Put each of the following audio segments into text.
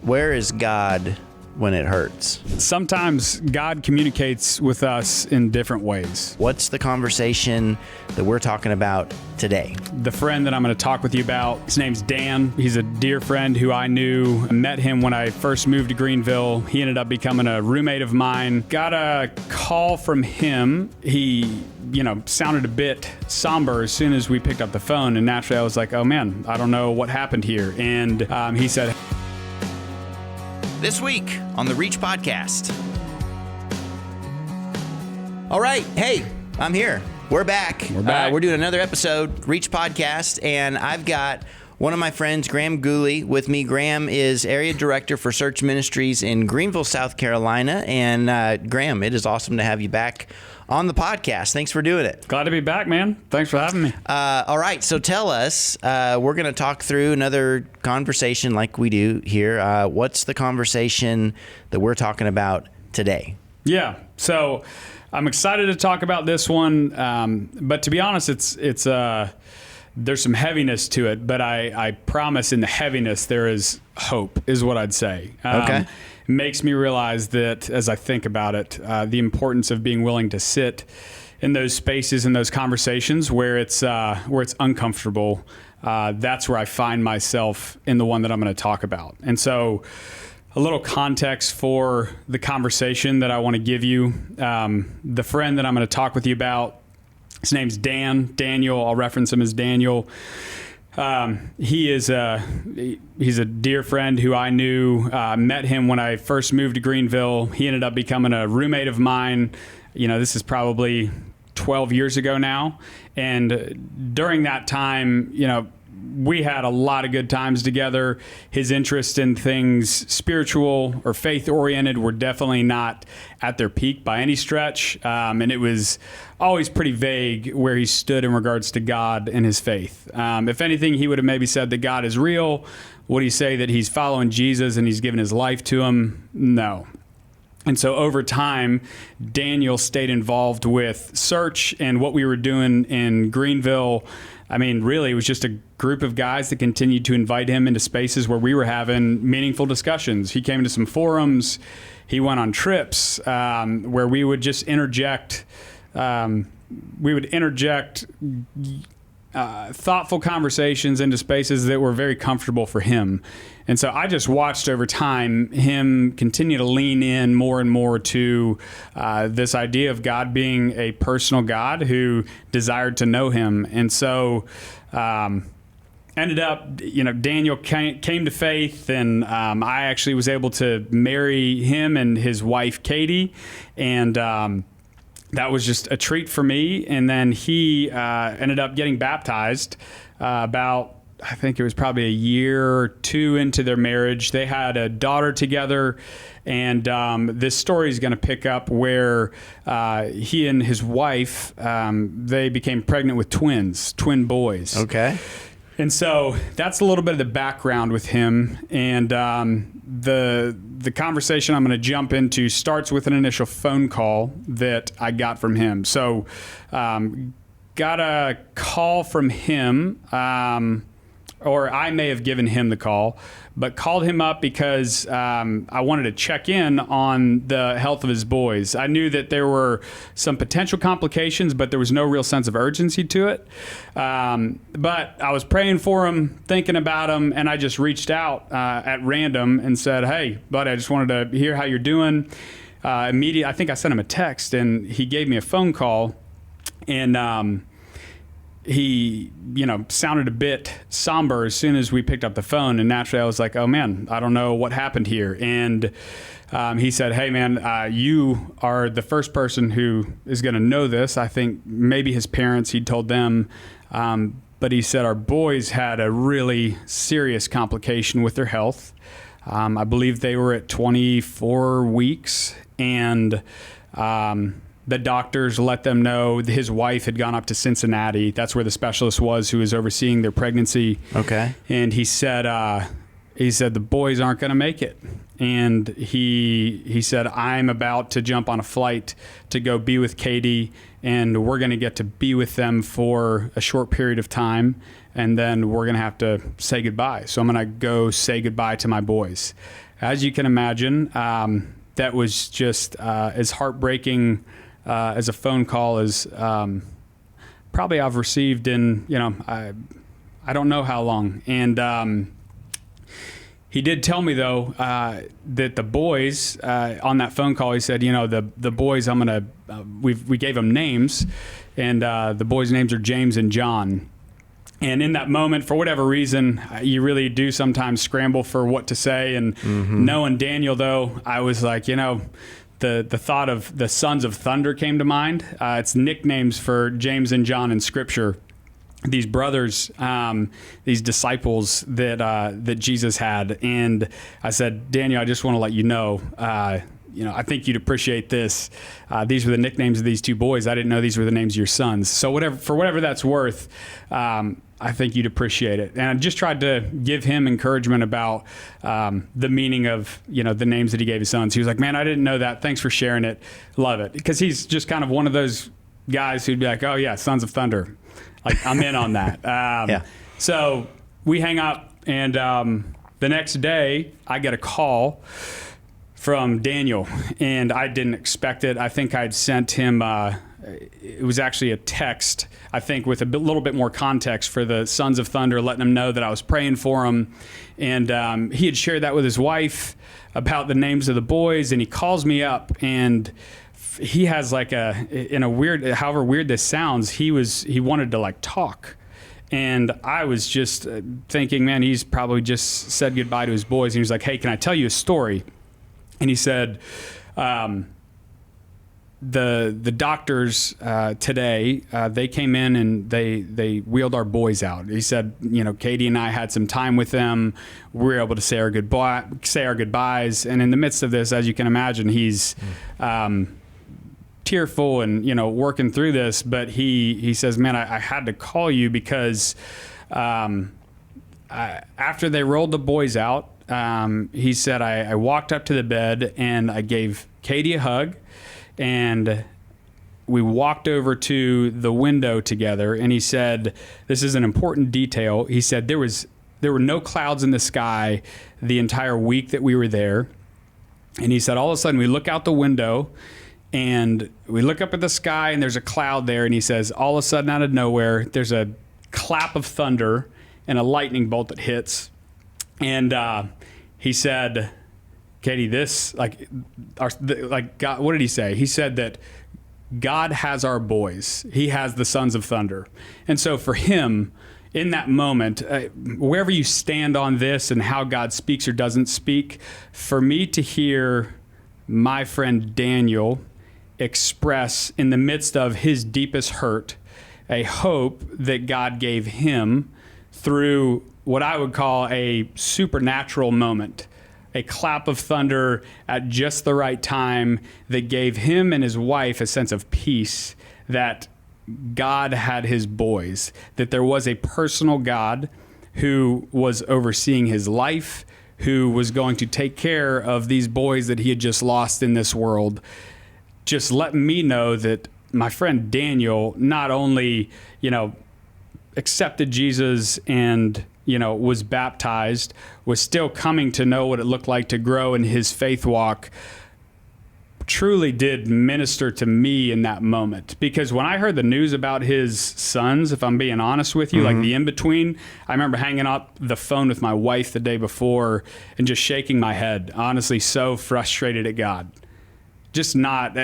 Where is God when it hurts? Sometimes God communicates with us in different ways. What's the conversation that we're talking about today? The friend that I'm going to talk with you about, his name's Dan. He's a dear friend who I knew. I met him when I first moved to Greenville. He ended up becoming a roommate of mine. Got a call from him. He sounded a bit somber as soon as we picked up the phone. And naturally I was like, oh man, I don't know what happened here. And he said, this week on the Reach Podcast. All right. Hey, I'm here. We're back. We're doing another episode, Reach Podcast, and I've got one of my friends, Graham Gooley, with me. Graham is Area Director for Search Ministries in Greenville, South Carolina. And Graham, it is awesome to have you back on the podcast. Thanks for doing it. Glad to be back, man. Thanks for having me. All right. So tell us, we're going to talk through another conversation like we do here. What's the conversation that we're talking about today? Yeah. So I'm excited to talk about this one. But to be honest, it's there's some heaviness to it, but I promise in the heaviness, there is hope, is what I'd say. Okay. It makes me realize that as I think about it, the importance of being willing to sit in those spaces and those conversations where it's uncomfortable. That's where I find myself in the one that I'm going to talk about. And so a little context for the conversation that I want to give you. The friend that I'm going to talk with you about, his name's Daniel. I'll reference him as Daniel. He's a dear friend who I knew. Met him when I first moved to Greenville. He ended up becoming a roommate of mine. This is probably 12 years ago now. And during that time, we had a lot of good times together. His interest in things spiritual or faith-oriented were definitely not at their peak by any stretch. And it was always pretty vague where he stood in regards to God and his faith. If anything, he would have maybe said that God is real. Would he say that he's following Jesus and he's given his life to him? No. And so over time, Daniel stayed involved with Search and what we were doing in Greenville. I mean, really, it was just a group of guys that continued to invite him into spaces where we were having meaningful discussions. He came to some forums. He went on trips where we would just interject. Thoughtful conversations into spaces that were very comfortable for him. And so I just watched over time him continue to lean in more and more to this idea of God being a personal God who desired to know him. And so ended up, Daniel came to faith, and I actually was able to marry him and his wife, Katie. And that was just a treat for me. And then he ended up getting baptized I think it was probably a year or two into their marriage. They had a daughter together, and this story is going to pick up where he and his wife, they became pregnant with twin boys. Okay. And so that's a little bit of the background with him. And the conversation I'm going to jump into starts with an initial phone call that I got from him. So got a call from him, or I may have given him the call, but called him up because I wanted to check in on the health of his boys. I knew that there were some potential complications, but there was no real sense of urgency to it. But I was praying for him, thinking about him, and I just reached out at random and said, hey, buddy, I just wanted to hear how you're doing. Immediately, I think I sent him a text, and he gave me a phone call, and he, sounded a bit somber as soon as we picked up the phone. And naturally I was like, oh man, I don't know what happened here. And he said, hey man, you are the first person who is going to know this. I think maybe his parents, he told them. But he said our boys had a really serious complication with their health. I believe they were at 24 weeks, and the doctors let them know his wife had gone up to Cincinnati. That's where the specialist was who was overseeing their pregnancy. Okay. And he said the boys aren't going to make it. And he said, I'm about to jump on a flight to go be with Katie, and we're going to get to be with them for a short period of time, and then we're going to have to say goodbye. So I'm going to go say goodbye to my boys. as you can imagine, that was just as heartbreaking as a phone call as probably I've received in, I don't know how long. And he did tell me, though, that the boys, on that phone call, he said, the boys, we gave them names, and the boys' names are James and John. And in that moment, for whatever reason, you really do sometimes scramble for what to say. And knowing Daniel, though, I was like, the thought of the sons of thunder came to mind. It's nicknames for James and John in Scripture. These brothers, these disciples that Jesus had. And I said, Daniel, I just want to let you know, I think you'd appreciate this. These were the nicknames of these two boys. I didn't know these were the names of your sons. So for whatever that's worth, I think you'd appreciate it. And I just tried to give him encouragement about the meaning of, the names that he gave his sons. He was like, man, I didn't know that. Thanks for sharing it. Love it. Because he's just kind of one of those guys who'd be like, oh, yeah, Sons of Thunder. Like, I'm in on that. Yeah. So we hang up, and the next day I get a call from Daniel, and I didn't expect it. I think I'd sent him, it was actually a text, I think, with a little bit more context for the Sons of Thunder, letting them know that I was praying for them. And he had shared that with his wife about the names of the boys, and he calls me up, and he has like in a weird, however weird this sounds, he wanted to like talk. And I was just thinking, man, he's probably just said goodbye to his boys. And he was like, hey, can I tell you a story? And he said, the doctors today, they came in and they wheeled our boys out. He said, Katie and I had some time with them. We were able to say our goodbyes. And in the midst of this, as you can imagine, he's tearful and working through this. But he says, man, I had to call you because after they rolled the boys out, he said, I walked up to the bed and I gave Katie a hug, and we walked over to the window together. And he said, this is an important detail. He said there were no clouds in the sky the entire week that we were there. And he said, all of a sudden we look out the window and we look up at the sky and there's a cloud there. And he says, all of a sudden out of nowhere, there's a clap of thunder and a lightning bolt that hits. And he said, Katie, God, what did he say? He said that God has our boys. He has the Sons of Thunder. And so for him, in that moment, wherever you stand on this and how God speaks or doesn't speak, for me to hear my friend Daniel express in the midst of his deepest hurt a hope that God gave him through what I would call a supernatural moment, a clap of thunder at just the right time that gave him and his wife a sense of peace that God had his boys, that there was a personal God who was overseeing his life, who was going to take care of these boys that he had just lost in this world. Just let me know that my friend Daniel not only, accepted Jesus and, was baptized, was still coming to know what it looked like to grow in his faith walk, truly did minister to me in that moment. Because when I heard the news about his sons, if I'm being honest with you, like the in-between, I remember hanging up the phone with my wife the day before and just shaking my head, honestly so frustrated at God. Just not,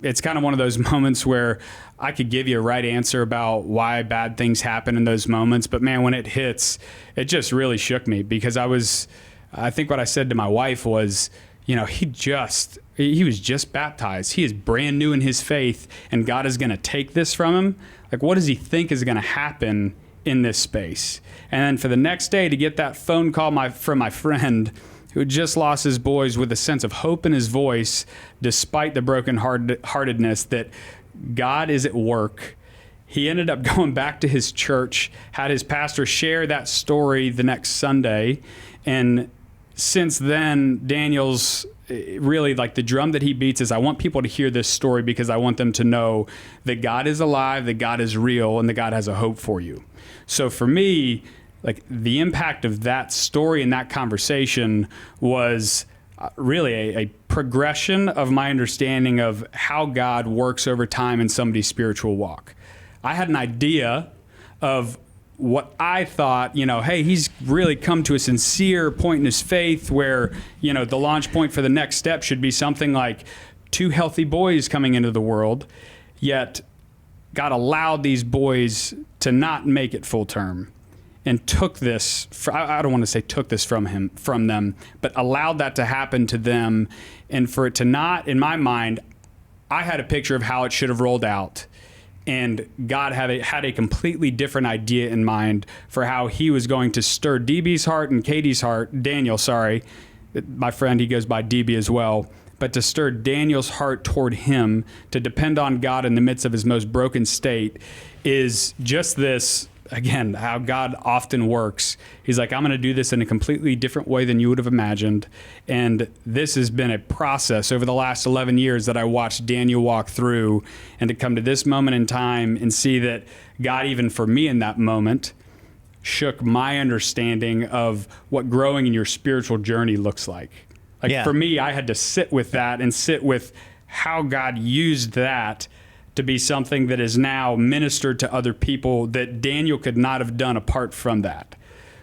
it's kind of one of those moments where I could give you a right answer about why bad things happen in those moments. But man, when it hits, it just really shook me because I think what I said to my wife was, he was just baptized. He is brand new in his faith and God is going to take this from him. Like, what does he think is going to happen in this space? And then for the next day to get that phone call from my friend who had just lost his boys with a sense of hope in his voice, despite the broken heartedness, that God is at work. He ended up going back to his church, had his pastor share that story the next Sunday. And since then, Daniel's really like the drum that he beats is I want people to hear this story because I want them to know that God is alive, that God is real, and that God has a hope for you. So for me, like the impact of that story and that conversation was really a progression of my understanding of how God works over time in somebody's spiritual walk. I had an idea of what I thought, hey, he's really come to a sincere point in his faith where, the launch point for the next step should be something like 2 healthy boys coming into the world. Yet God allowed these boys to not make it full term and took this, I don't want to say took this from them, but allowed that to happen to them. And for it to not, in my mind, I had a picture of how it should have rolled out. And God had a completely different idea in mind for how he was going to stir DB's heart and Katie's heart, Daniel, sorry, my friend, he goes by DB as well, but to stir Daniel's heart toward him, to depend on God in the midst of his most broken state, is just this, again, how God often works. He's like, I'm going to do this in a completely different way than you would have imagined. And this has been a process over the last 11 years that I watched Daniel walk through, and to come to this moment in time and see that God, even for me in that moment, shook my understanding of what growing in your spiritual journey looks like. For me, I had to sit with that and sit with how God used that to be something that is now ministered to other people that Daniel could not have done apart from that.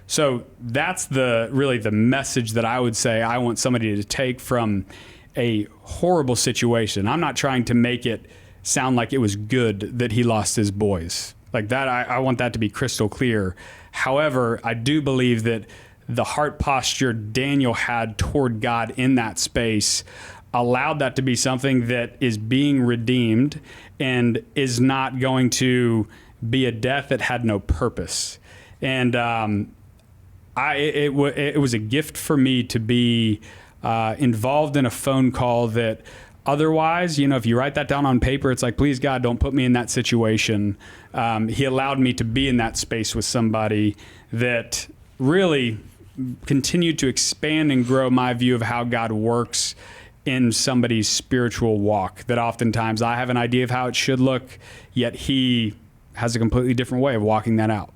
So that's really the message that I would say I want somebody to take from a horrible situation. I'm not trying to make it sound like it was good that he lost his boys. Like that, I want that to be crystal clear. However, I do believe that the heart posture Daniel had toward God in that space allowed that to be something that is being redeemed and is not going to be a death that had no purpose. And it was a gift for me to be involved in a phone call that otherwise, if you write that down on paper, it's like, please God, don't put me in that situation. He allowed me to be in that space with somebody that really continued to expand and grow my view of how God works in somebody's spiritual walk, that oftentimes I have an idea of how it should look, yet he has a completely different way of walking that out.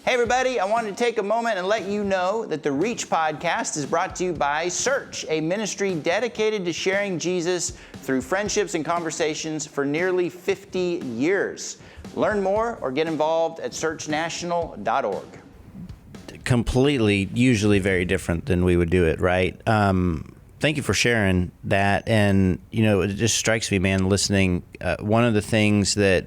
Hey everybody, I wanted to take a moment and let you know that the Reach podcast is brought to you by Search, a ministry dedicated to sharing Jesus through friendships and conversations for nearly 50 years. Learn more or get involved at searchnational.org. Completely, usually very different than we would do it, right? Thank you for sharing that. And, it just strikes me, man, listening. One of the things that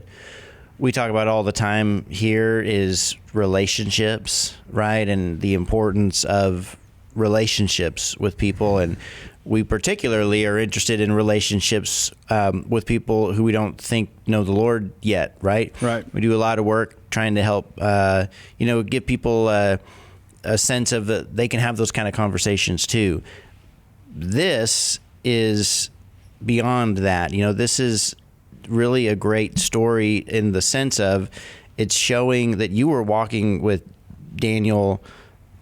we talk about all the time here is relationships, right? And the importance of relationships with people. And we particularly are interested in relationships with people who we don't think know the Lord yet, right? Right. We do a lot of work trying to help, give people a sense of that they can have those kind of conversations too. This is beyond that. This is really a great story in the sense of it's showing that you were walking with Daniel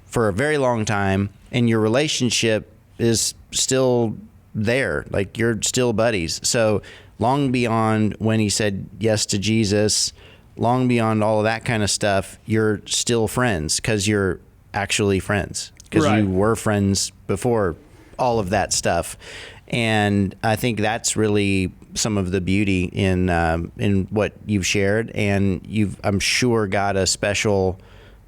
for a very long time and your relationship is still there. Like you're still buddies. So long beyond when he said yes to Jesus, long beyond all of that kind of stuff, you're still friends because you're actually friends because right. You were friends before all of that stuff. And I think that's really some of the beauty in what you've shared, and I'm sure got a special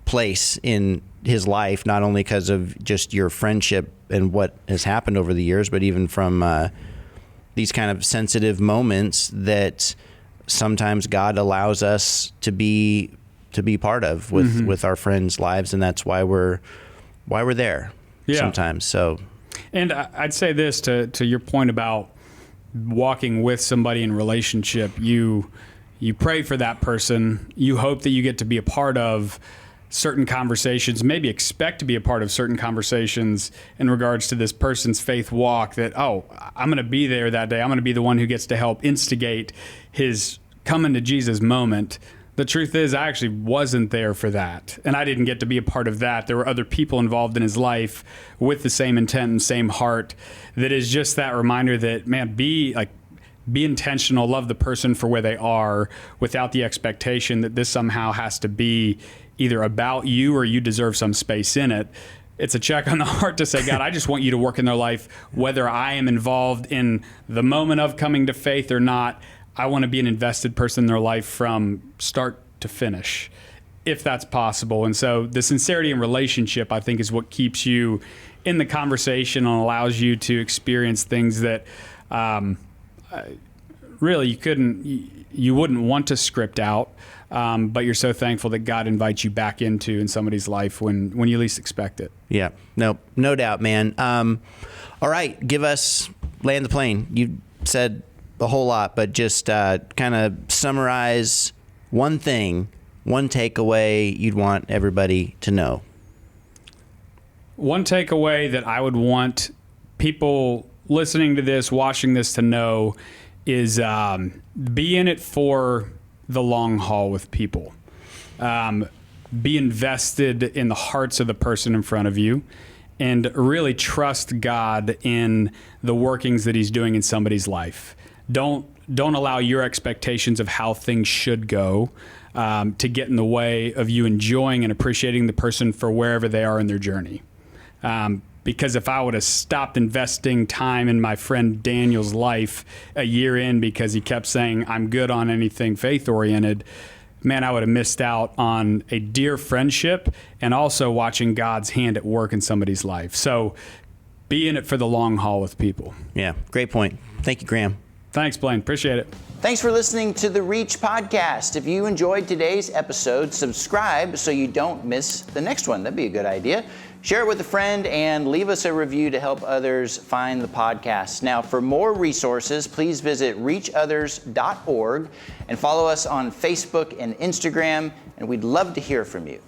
place in his life, not only because of just your friendship and what has happened over the years, but even from these kind of sensitive moments that sometimes God allows us to be part of with our friends' lives, and that's why we're there sometimes. So. And I'd say this to your point about walking with somebody in relationship. You pray for that person. You hope that you get to be a part of certain conversations, maybe expect to be a part of certain conversations in regards to this person's faith walk, that, I'm going to be there that day. I'm going to be the one who gets to help instigate his coming to Jesus moment. The truth is, I actually wasn't there for that, and I didn't get to be a part of that. There were other people involved in his life with the same intent and same heart. That is just that reminder that, man, be intentional, love the person for where they are, without the expectation that this somehow has to be either about you or you deserve some space in it. it's a check on the heart to say, God, I just want you to work in their life, whether I am involved in the moment of coming to faith or not. I want to be an invested person in their life from start to finish, if that's possible. And so the sincerity in relationship, I think, is what keeps you in the conversation and allows you to experience things that really you wouldn't want to script out. But you're so thankful that God invites you back into in somebody's life when you least expect it. Yeah, no doubt, man. All right, land the plane. You said a whole lot, but just kind of summarize one takeaway you'd want everybody to know. One takeaway that I would want people listening to this, watching this to know is be in it for the long haul with people. Be invested in the hearts of the person in front of you, and really trust God in the workings that he's doing in somebody's life. Don't allow your expectations of how things should go to get in the way of you enjoying and appreciating the person for wherever they are in their journey. Because if I would have stopped investing time in my friend Daniel's life a year in because he kept saying, I'm good on anything faith-oriented, man, I would have missed out on a dear friendship and also watching God's hand at work in somebody's life. So be in it for the long haul with people. Yeah, great point. Thank you, Graham. Thanks, Blaine. Appreciate it. Thanks for listening to the Reach Podcast. If you enjoyed today's episode, subscribe so you don't miss the next one. That'd be a good idea. Share it with a friend and leave us a review to help others find the podcast. Now, for more resources, please visit reachothers.org and follow us on Facebook and Instagram, and we'd love to hear from you.